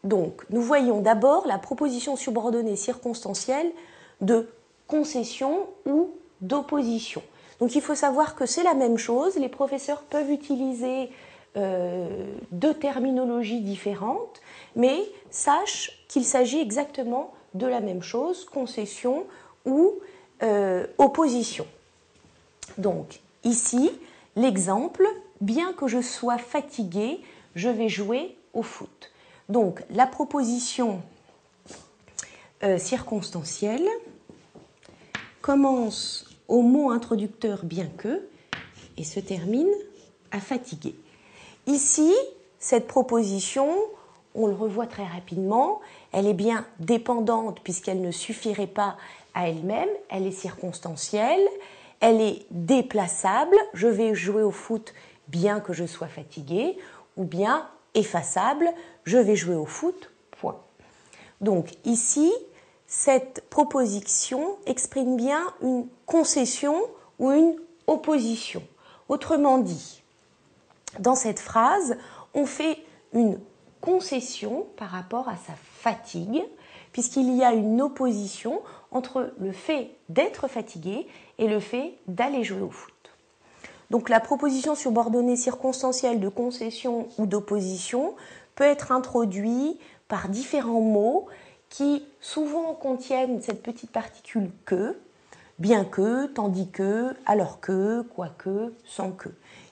Donc, nous voyons d'abord la proposition subordonnée circonstancielle de concession ou d'opposition. Donc, il faut savoir que c'est la même chose. Les professeurs peuvent utiliser deux terminologies différentes, mais sache qu'il s'agit exactement de la même chose, concession ou opposition. Donc, ici, l'exemple, bien que je sois fatigué, je vais jouer au foot. Donc, la proposition circonstancielle commence au mot introducteur bien que et se termine à fatigué. Ici, cette proposition, on le revoit très rapidement, elle est bien dépendante puisqu'elle ne suffirait pas à elle-même, elle est circonstancielle, elle est déplaçable, je vais jouer au foot bien que je sois fatigué, ou bien effaçable, je vais jouer au foot, point. Donc ici, cette proposition exprime bien une concession ou une opposition. Autrement dit, dans cette phrase, on fait une concession par rapport à sa fatigue, puisqu'il y a une opposition entre le fait d'être fatigué et le fait d'aller jouer au foot. Donc la proposition subordonnée circonstancielle de concession ou d'opposition peut être introduite par différents mots qui souvent contiennent cette petite particule que, bien que, tandis que, alors que, quoique, sans que.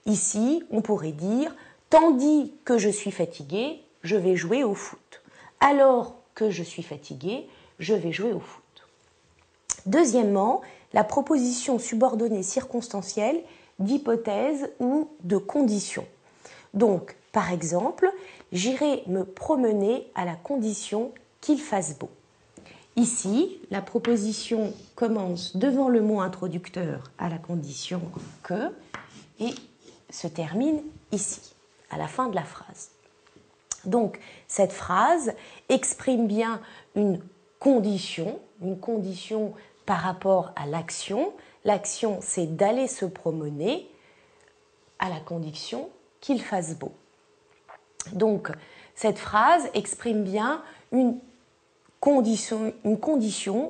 Ici, on pourrait dire tandis que je suis fatigué, je vais jouer au foot. Alors que je suis fatigué, je vais jouer au foot. Deuxièmement, la proposition subordonnée circonstancielle d'hypothèse ou de condition. Donc, par exemple, j'irai me promener à la condition qu'il fasse beau. Ici, la proposition commence devant le mot introducteur à la condition que et se termine ici, à la fin de la phrase. Donc, cette phrase exprime bien une condition par rapport à l'action. L'action, c'est d'aller se promener à la condition qu'il fasse beau. Donc, cette phrase exprime bien une condition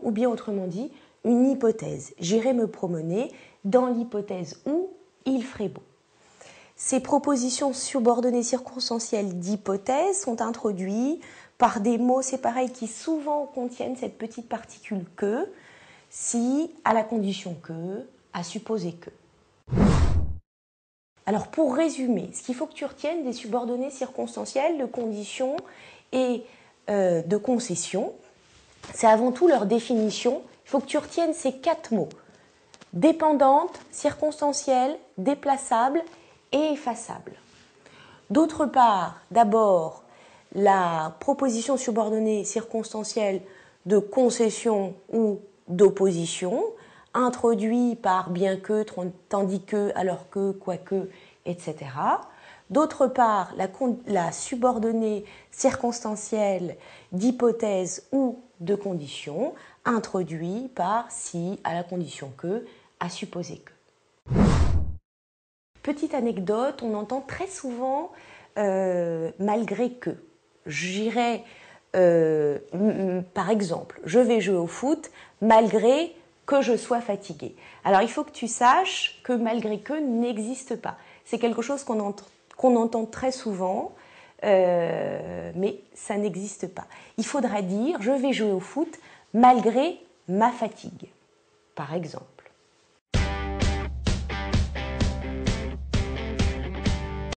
ou bien autrement dit, une hypothèse. J'irai me promener dans l'hypothèse où il ferait beau. Ces propositions subordonnées circonstancielles d'hypothèse sont introduites par des mots, c'est pareil, qui souvent contiennent cette petite particule que, si, à la condition que, à supposer que. Alors pour résumer, ce qu'il faut que tu retiennes des subordonnées circonstancielles de condition et de concession, c'est avant tout leur définition. Il faut que tu retiennes ces 4 mots. Dépendante, circonstancielle, déplaçable et effaçable. D'autre part, d'abord, la proposition subordonnée circonstancielle de concession ou d'opposition, introduite par bien que, tandis que, alors que, quoique, etc. D'autre part, la subordonnée circonstancielle d'hypothèse ou de condition, introduite par si, à la condition que, à supposer que. Petite anecdote, on entend très souvent malgré que. J'irai, par exemple, je vais jouer au foot malgré que je sois fatigué. Alors il faut que tu saches que malgré que n'existe pas. C'est quelque chose qu'on entend très souvent, mais ça n'existe pas. Il faudra dire je vais jouer au foot malgré ma fatigue, par exemple.